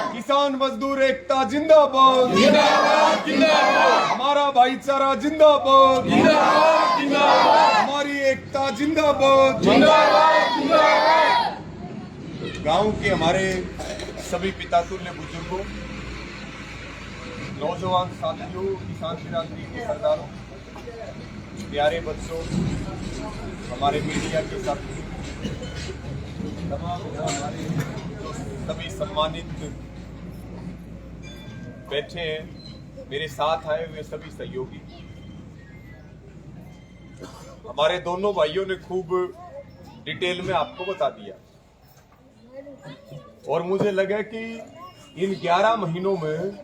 किसान मजदूर एकता जिंदाबाद जिंदाबाद जिंदाबाद। हमारा भाईचारा जिंदाबाद जिंदाबाद जिंदाबाद। हमारी एकता जिंदाबाद जिंदाबाद जिंदाबाद। गांव के हमारे सभी पिता तुल्य बुजुर्गों, नौजवान साथियों, किसान बिरादरी के सरदारों, प्यारे बच्चों, हमारे मीडिया के साथियों, तमाम हमारे सभी सम्मानित बैठे हैं, मेरे साथ आए हुए सभी सहयोगी, हमारे दोनों भाइयों ने खूब डिटेल में आपको बता दिया और मुझे लगा कि इन 11 महीनों में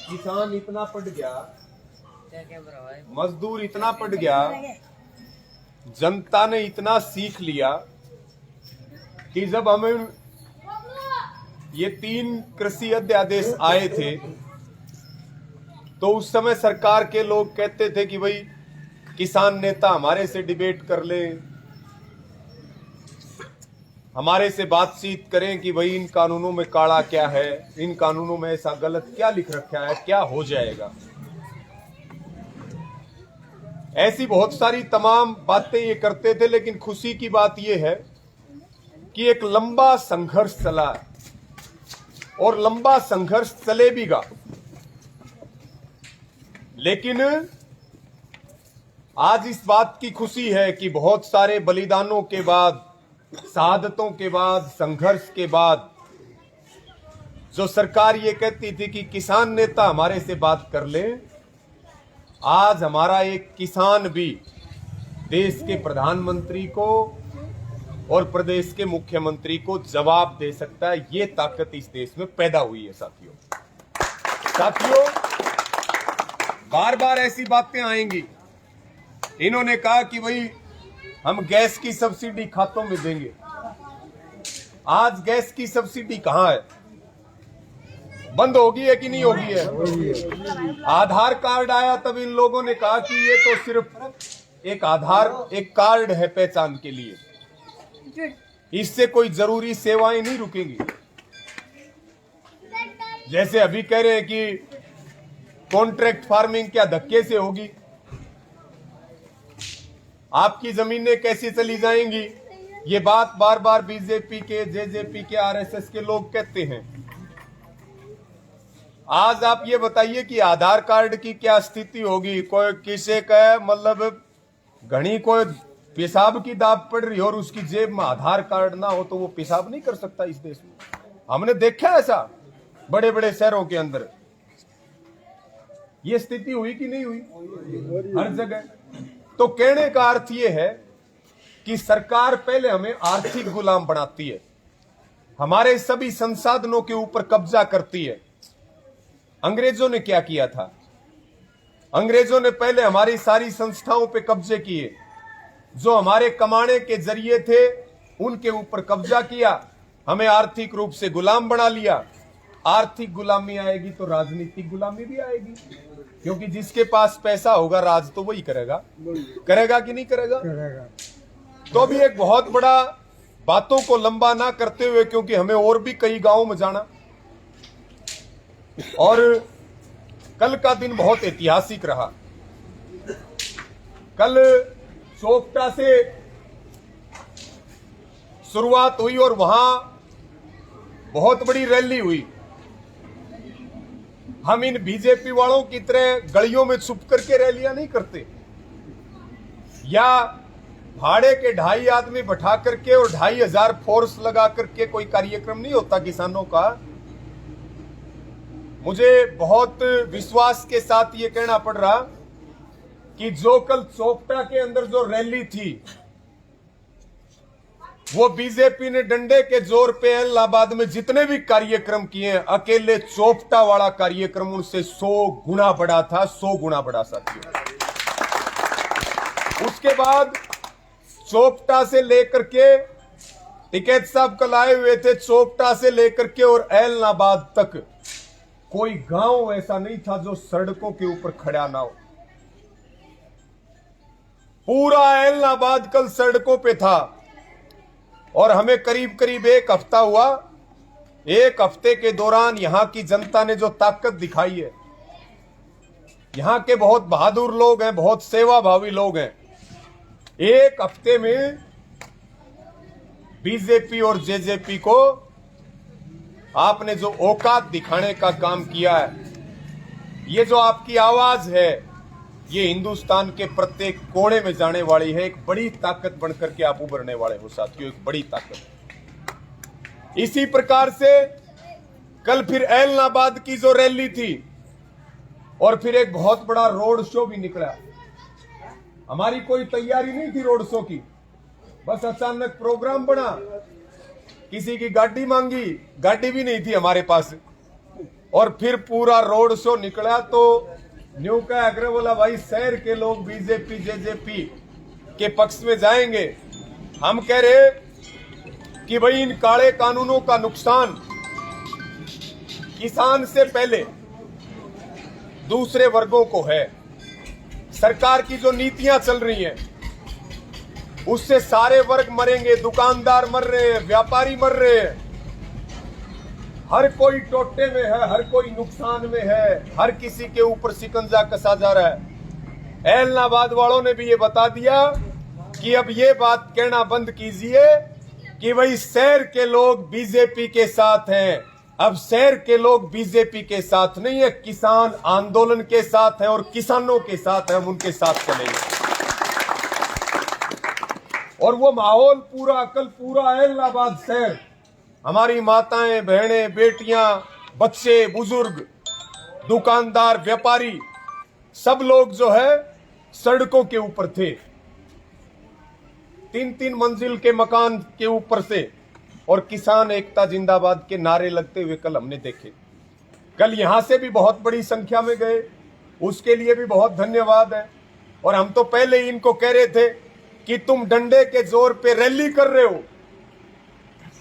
किसान इतना पट गया, मजदूर इतना पट गया, जनता ने इतना सीख लिया कि जब हमें ये 3 कृषि अध्यादेश आए थे तो उस समय सरकार के लोग कहते थे कि भाई किसान नेता हमारे से डिबेट कर ले, हमारे से बातचीत करें कि भाई इन कानूनों में काला क्या है, इन कानूनों में ऐसा गलत क्या लिख रखा है, क्या हो जाएगा। ऐसी बहुत सारी तमाम बातें ये करते थे, लेकिन खुशी की बात ये है कि एक लंबा संघर्ष चला और लंबा संघर्ष चले भी गा, लेकिन आज इस बात की खुशी है कि बहुत सारे बलिदानों के बाद, शहादतों के बाद, संघर्ष के बाद जो सरकार ये कहती थी कि किसान नेता हमारे से बात कर ले, आज हमारा एक किसान भी देश के प्रधानमंत्री को और प्रदेश के मुख्यमंत्री को जवाब दे सकता है। ये ताकत इस देश में पैदा हुई है। साथियों, बार बार ऐसी बातें आएंगी। इन्होंने कहा कि भाई हम गैस की सब्सिडी खातों में देंगे। आज गैस की सब्सिडी कहां है? बंद होगी है कि नहीं होगी है? आधार कार्ड आया तब इन लोगों ने कहा कि ये तो सिर्फ एक कार्ड है पहचान के लिए, इससे कोई जरूरी सेवाएं नहीं रुकेंगी। जैसे अभी कह रहे हैं कि कॉन्ट्रैक्ट फार्मिंग क्या धक्के से होगी, आपकी जमीनें कैसी चली जाएंगी, ये बात बार बार बीजेपी के, जेजेपी के, आरएसएस के लोग कहते हैं। आज आप ये बताइए कि आधार कार्ड की क्या स्थिति होगी। कोई किसे का मतलब घनी कोई पेशाब की दाब पड़ रही हो और उसकी जेब में आधार कार्ड ना हो तो वो पेशाब नहीं कर सकता इस देश में। हमने देखा ऐसा बड़े बड़े शहरों के अंदर। ये स्थिति हुई कि नहीं हुई? हर जगह। तो कहने का अर्थ ये है कि सरकार पहले हमें आर्थिक गुलाम बनाती है, हमारे सभी संसाधनों के ऊपर कब्जा करती है। अंग्रेजों ने क्या किया था? अंग्रेजों ने पहले हमारी सारी संस्थाओं पे कब्जे किए, जो हमारे कमाने के जरिए थे उनके ऊपर कब्जा किया, हमें आर्थिक रूप से गुलाम बना लिया। आर्थिक गुलामी आएगी तो राजनीतिक गुलामी भी आएगी, क्योंकि जिसके पास पैसा होगा राज तो वही करेगा। करेगा कि नहीं करेगा? तो भी एक बहुत बड़ा, बातों को लंबा ना करते हुए, क्योंकि हमें और भी कई गांवों में जाना, और कल का दिन बहुत ऐतिहासिक रहा। कल चोपटा से शुरुआत हुई और वहां बहुत बड़ी रैली हुई। हम इन बीजेपी वालों की तरह गलियों में छुप करके रैलियां नहीं करते, या भाड़े के 2.5 आदमी बैठा करके और 2,500 फोर्स लगा करके कोई कार्यक्रम नहीं होता किसानों का। मुझे बहुत विश्वास के साथ ये कहना पड़ रहा कि जो कल चोपटा के अंदर जो रैली थी, वो बीजेपी ने डंडे के जोर पे इलाहाबाद में जितने भी कार्यक्रम किए, अकेले चोपटा वाला कार्यक्रम उनसे 100 गुना बड़ा था, 100 गुना बड़ा साथियों। उसके बाद चोपटा से लेकर के, टिकैत साहब कल आए हुए थे, चोपटा से लेकर के और इलाहाबाद तक कोई गांव ऐसा नहीं था जो सड़कों के ऊपर खड़ा ना हो। पूरा इलाहाबाद कल सड़कों पे था। और हमें करीब करीब एक हफ्ता हुआ। एक हफ्ते के दौरान यहां की जनता ने जो ताकत दिखाई है, यहां के बहुत बहादुर लोग हैं, बहुत सेवाभावी लोग हैं। एक हफ्ते में बीजेपी और जेजेपी को आपने जो औकात दिखाने का काम किया है, ये जो आपकी आवाज है, ये हिंदुस्तान के प्रत्येक कोने में जाने वाली है। एक बड़ी ताकत बनकर के आप उभरने वाले हो साथियों, एक बड़ी ताकत। इसी प्रकार से कल फिर ऐलनाबाद की जो रैली थी और फिर एक बहुत बड़ा रोड शो भी निकला। हमारी कोई तैयारी नहीं थी रोड शो की, बस अचानक प्रोग्राम बना, किसी की गाड़ी मांगी, गाड़ी भी नहीं थी हमारे पास, और फिर पूरा रोड शो निकला। तो न्यू का आग्रह बोला, भाई शहर के लोग बीजेपी जेजेपी के पक्ष में जाएंगे। हम कह रहे कि भाई इन काले कानूनों का नुकसान किसान से पहले दूसरे वर्गों को है। सरकार की जो नीतियां चल रही हैं उससे सारे वर्ग मरेंगे, दुकानदार मर रहे हैं, व्यापारी मर रहे हैं, हर कोई टोटे में है, हर कोई नुकसान में है, हर किसी के ऊपर शिकंजा कसा जा रहा है। ऐलनाबाद वालों ने भी ये बता दिया कि अब ये बात कहना बंद कीजिए कि भाई शहर के लोग बीजेपी के साथ हैं। अब शहर के लोग बीजेपी के साथ नहीं है, किसान आंदोलन के साथ है और किसानों के साथ है, हम उनके साथ चलेंगे। और वो माहौल पूरा कल पूरा ऐलनाबाद शहर, हमारी माताएं, बहनें, बेटियां, बच्चे, बुजुर्ग, दुकानदार, व्यापारी, सब लोग जो है सड़कों के ऊपर थे। 3-3 मंजिल के मकान के ऊपर से और किसान एकता जिंदाबाद के नारे लगते हुए कल हमने देखे। कल यहां से भी बहुत बड़ी संख्या में गए, उसके लिए भी बहुत धन्यवाद है। और हम तो पहले ही इनको कह रहे थे कि तुम डंडे के जोर पे रैली कर रहे हो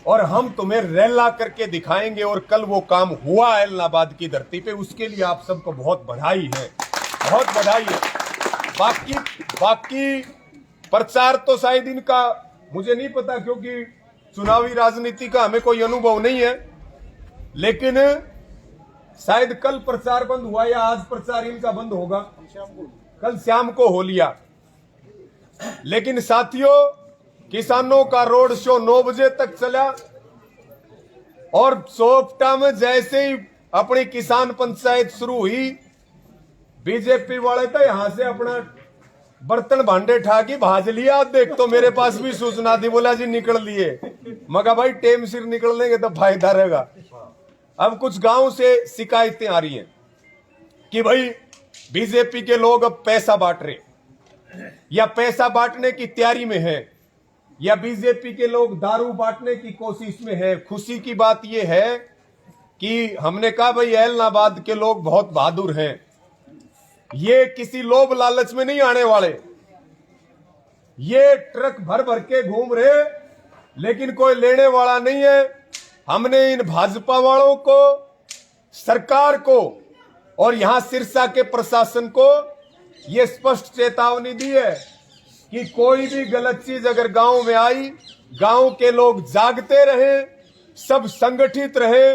और हम तुम्हें रैला करके दिखाएंगे, और कल वो काम हुआ ऐलनाबाद की धरती पे। उसके लिए आप सबको बहुत बधाई है, बहुत बधाई है। बाकी प्रचार तो शायद इनका मुझे नहीं पता, क्योंकि चुनावी राजनीति का हमें कोई अनुभव नहीं है, लेकिन शायद कल प्रचार बंद हुआ या आज प्रचार इनका बंद होगा, कल शाम को हो लिया। लेकिन साथियों, किसानों का रोड शो 9 बजे तक चला और सोपटा में जैसे ही अपनी किसान पंचायत शुरू हुई, बीजेपी वाले तो यहां से अपना बर्तन भांडे ठाकी भाज लिया। देख तो मेरे पास भी सूचना थी, बोला जी निकल लिए। मगर भाई टेम सिर निकल लेंगे तो फायदा रहेगा। अब कुछ गांव से शिकायतें आ रही हैं कि भाई बीजेपी के लोग अब पैसा बांट रहे, या पैसा बांटने की तैयारी में है, या बीजेपी के लोग दारू बांटने की कोशिश में है। खुशी की बात यह है कि हमने कहा भाई ऐलनाबाद के लोग बहुत बहादुर हैं, ये किसी लोभ लालच में नहीं आने वाले। ये ट्रक भर भर के घूम रहे, लेकिन कोई लेने वाला नहीं है। हमने इन भाजपा वालों को, सरकार को और यहां सिरसा के प्रशासन को यह स्पष्ट चेतावनी दी है कि कोई भी गलत चीज अगर गांव में आई, गांव के लोग जागते रहे, सब संगठित रहे।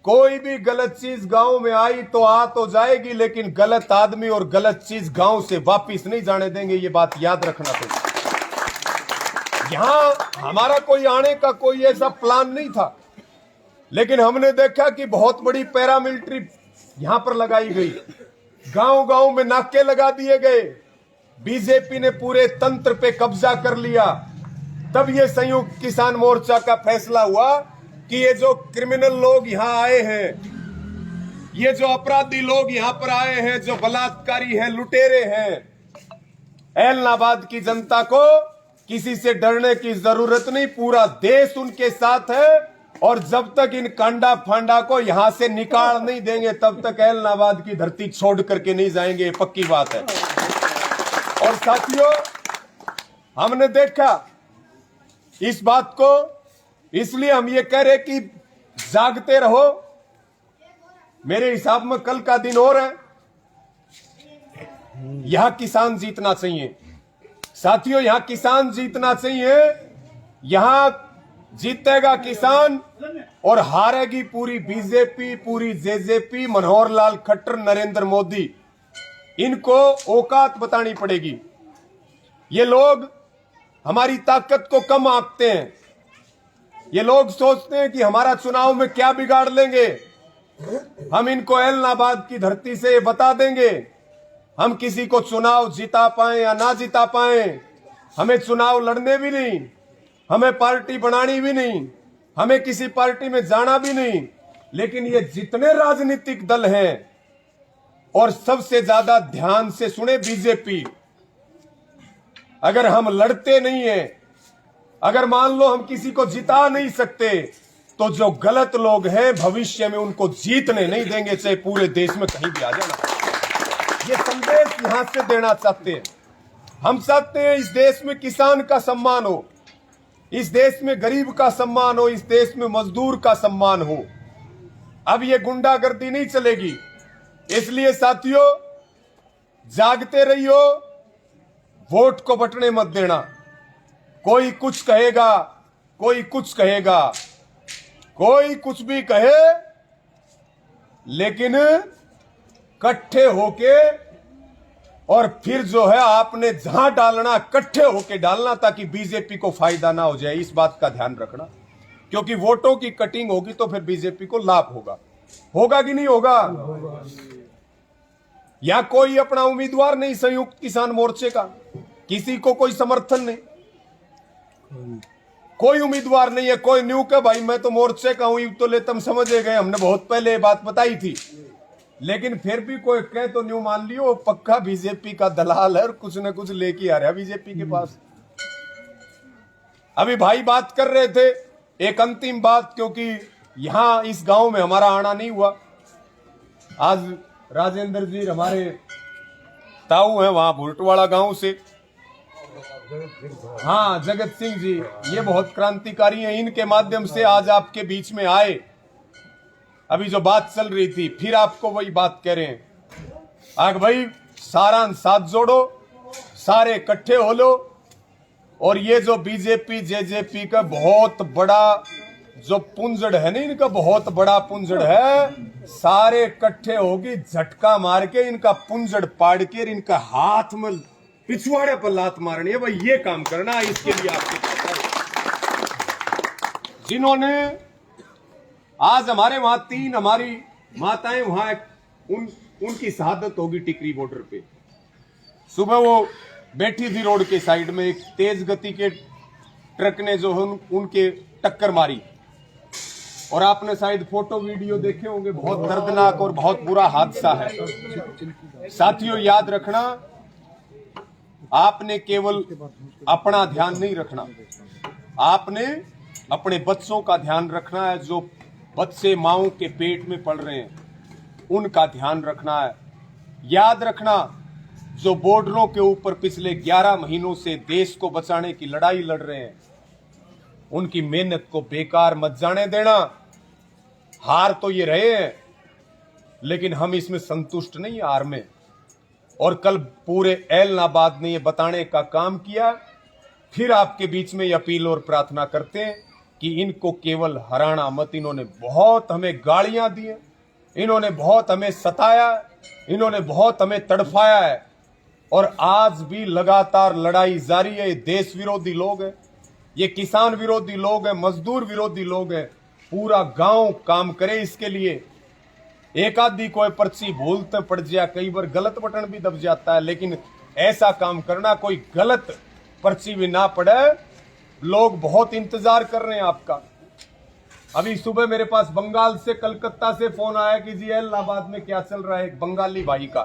कोई भी गलत चीज गांव में आई तो आ तो जाएगी, लेकिन गलत आदमी और गलत चीज गांव से वापिस नहीं जाने देंगे। ये बात याद रखना चाहिए। यहां हमारा कोई आने का कोई ऐसा प्लान नहीं था, लेकिन हमने देखा कि बहुत बड़ी पैरामिलिट्री यहां पर लगाई गई, गांव गांव में नाके लगा दिए गए, बीजेपी ने पूरे तंत्र पे कब्जा कर लिया। तब ये संयुक्त किसान मोर्चा का फैसला हुआ कि ये जो क्रिमिनल लोग यहां आए हैं, ये जो अपराधी लोग यहां पर आए हैं, जो बलात्कारी हैं, लुटेरे हैं, ऐलनाबाद की जनता को किसी से डरने की जरूरत नहीं, पूरा देश उनके साथ है। और जब तक इन कांडा फांडा को यहां से निकाल नहीं देंगे, तब तक ऐलनाबाद की धरती छोड़ करके नहीं जाएंगे, पक्की बात है। और साथियों, हमने देखा इस बात को, इसलिए हम ये कह रहे कि जागते रहो। मेरे हिसाब में कल का दिन और है, यहां किसान जीतना चाहिए साथियों, यहां किसान जीतना चाहिए। यहां जीतेगा किसान और हारेगी पूरी बीजेपी, पूरी जेजेपी, मनोहर लाल खट्टर, नरेंद्र मोदी। इनको औकात बतानी पड़ेगी। ये लोग हमारी ताकत को कम आंकते हैं। ये लोग सोचते हैं कि हमारा चुनाव में क्या बिगाड़ लेंगे। हम इनको एलनाबाद की धरती से बता देंगे, हम किसी को चुनाव जिता पाए या ना जिता पाए, हमें चुनाव लड़ने भी नहीं, हमें पार्टी बनानी भी नहीं, हमें किसी पार्टी में जाना भी नहीं। लेकिन ये जितने राजनीतिक दल हैं, और सबसे ज्यादा ध्यान से सुने बीजेपी, अगर हम लड़ते नहीं है, अगर मान लो हम किसी को जिता नहीं सकते, तो जो गलत लोग हैं भविष्य में उनको जीतने नहीं देंगे, चाहे पूरे देश में कहीं भी आ जाना। ये संदेश यहां से देना चाहते हैं। हम चाहते हैं इस देश में किसान का सम्मान हो, इस देश में गरीब का सम्मान हो, इस देश में मजदूर का सम्मान हो। अब ये गुंडागर्दी नहीं चलेगी। इसलिए साथियों, जागते रहियो, वोट को बटने मत देना। कोई कुछ कहेगा, कोई कुछ कहेगा, कोई कुछ भी कहे, लेकिन इकट्ठे होके, और फिर जो है आपने जहां डालना इकट्ठे होके डालना, ताकि बीजेपी को फायदा ना हो जाए। इस बात का ध्यान रखना, क्योंकि वोटों की कटिंग होगी तो फिर बीजेपी को लाभ होगा। होगा कि नहीं होगा? या कोई अपना उम्मीदवार नहीं संयुक्त किसान मोर्चे का, किसी को कोई समर्थन नहीं, कोई उम्मीदवार नहीं है, कोई न्यू का भाई मैं तो मोर्चे का हूं, तो ले तुम समझे गए, हमने बहुत पहले ये बात बताई थी। लेकिन फिर भी कोई कहे तो न्यू मान लियो, पक्का बीजेपी का दलाल है और कुछ न कुछ लेके आ रहा है बीजेपी के पास। अभी भाई बात कर रहे थे, एक अंतिम बात, क्योंकि यहां इस गांव में हमारा आना नहीं हुआ। आज राजेंद्र जी हमारे ताऊ हैं वहां भुरटवाड़ा गांव से, हाँ जगत सिंह जी, ये बहुत क्रांतिकारी हैं, इनके माध्यम से आज आपके बीच में आए। अभी जो बात चल रही थी, फिर आपको वही बात कह रहे हैं। आग भाई सारा साथ जोड़ो, सारे इकट्ठे हो लो, और ये जो बीजेपी जेजेपी का बहुत बड़ा जो पुंजड़ है ना, इनका बहुत बड़ा पुंजड़ है, सारे इकट्ठे होगी, झटका मार के इनका पुंजड़ पाड़ के इनका हाथ में पिछवाड़े पर लात मारनी है भाई। ये काम करना, इसके लिए आपके जिन्होंने आज हमारे वहां 3 हमारी माताएं वहां उनकी शहादत होगी टिकरी बॉर्डर पे। सुबह वो बैठी थी रोड के साइड में, एक तेज गति के ट्रक ने जो उनके टक्कर मारी, और आपने शायद फोटो वीडियो देखे होंगे। बहुत दर्दनाक और बहुत बुरा हादसा है। साथियों याद रखना, आपने केवल अपना ध्यान नहीं रखना, आपने अपने बच्चों का ध्यान रखना है। जो बच्चे माओं के पेट में पल रहे हैं उनका ध्यान रखना है। याद रखना, जो बॉर्डरों के ऊपर पिछले 11 महीनों से देश को बचाने की लड़ाई लड़ रहे हैं, उनकी मेहनत को बेकार मत जाने देना। हार तो ये रहे हैं, लेकिन हम इसमें संतुष्ट नहीं हार में। और कल पूरे एलनाबाद ने ये बताने का काम किया। फिर आपके बीच में ये अपील और प्रार्थना करते हैं कि इनको केवल हराना मत। इन्होंने बहुत हमें गालियां दी हैं, इन्होंने बहुत हमें सताया, इन्होंने बहुत हमें तड़फाया है, और आज भी लगातार लड़ाई जारी है। ये देश विरोधी लोग हैं, ये किसान विरोधी लोग हैं, मजदूर विरोधी लोग हैं। पूरा गांव काम करे इसके लिए। एक आदि कोई पर्ची भूलते पड़ जाए, कई बार गलत बटन भी दब जाता है, लेकिन ऐसा काम करना कोई गलत पर्ची भी ना पड़े। लोग बहुत इंतजार कर रहे हैं आपका। अभी सुबह मेरे पास बंगाल से, कलकत्ता से फोन आया कि जी इलाहाबाद में क्या चल रहा है, एक बंगाली भाई का।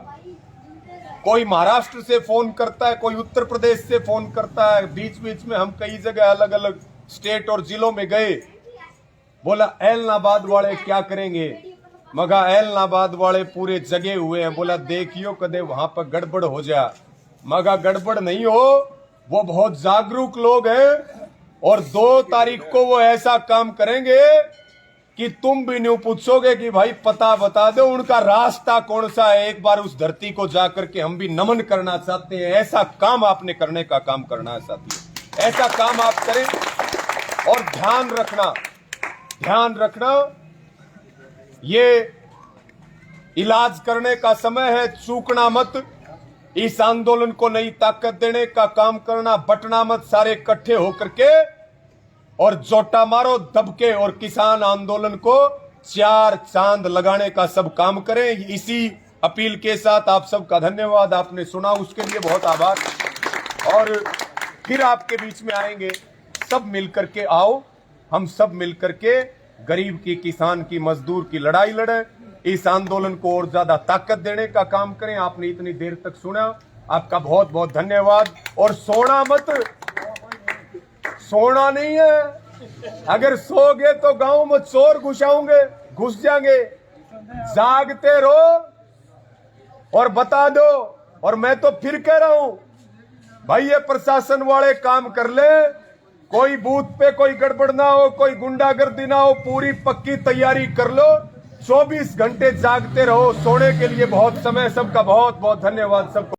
कोई महाराष्ट्र से फोन करता है, कोई उत्तर प्रदेश से फोन करता है। बीच बीच में हम कई जगह अलग अलग स्टेट और जिलों में गए। बोला इलाहाबाद वाले क्या करेंगे, मगा इलाहाबाद वाले पूरे जगे हुए हैं। बोला देखियो कदे वहां पर गड़बड़ हो जा, मगा गड़बड़ नहीं हो, वो बहुत जागरूक लोग हैं, और 2 तारीख को वो ऐसा काम करेंगे कि तुम भी नहीं पूछोगे कि भाई पता बता दो उनका रास्ता कौन सा है। एक बार उस धरती को जाकर के हम भी नमन करना चाहते हैं। ऐसा काम आपने करने का काम करना है साथियों, ऐसा काम आप करें। और ध्यान रखना, ये इलाज करने का समय है, चूकना मत। इस आंदोलन को नई ताकत देने का काम करना, बटना मत, सारे इकट्ठे होकर के और जोटा मारो दबके, और किसान आंदोलन को 4 चांद लगाने का सब काम करें। इसी अपील के साथ आप सबका धन्यवाद। आपने सुना, उसके लिए बहुत आभार। और फिर आपके बीच में आएंगे, सब मिलकर के आओ, हम सब मिलकर के गरीब की, किसान की, मजदूर की लड़ाई लड़े, इस आंदोलन को और ज्यादा ताकत देने का काम करें। आपने इतनी देर तक सुना, आपका बहुत बहुत धन्यवाद। और सोना मत, सोना नहीं है, अगर सोगे तो गांव में चोर घुस जाएंगे। जागते रहो और बता दो। और मैं तो फिर कह रहा हूं भाई, ये प्रशासन वाले काम कर ले, कोई बूथ पे कोई गड़बड़ ना हो, कोई गुंडागर्दी ना हो, पूरी पक्की तैयारी कर लो। 24 घंटे जागते रहो, सोने के लिए बहुत समय। सबका बहुत बहुत धन्यवाद सबको।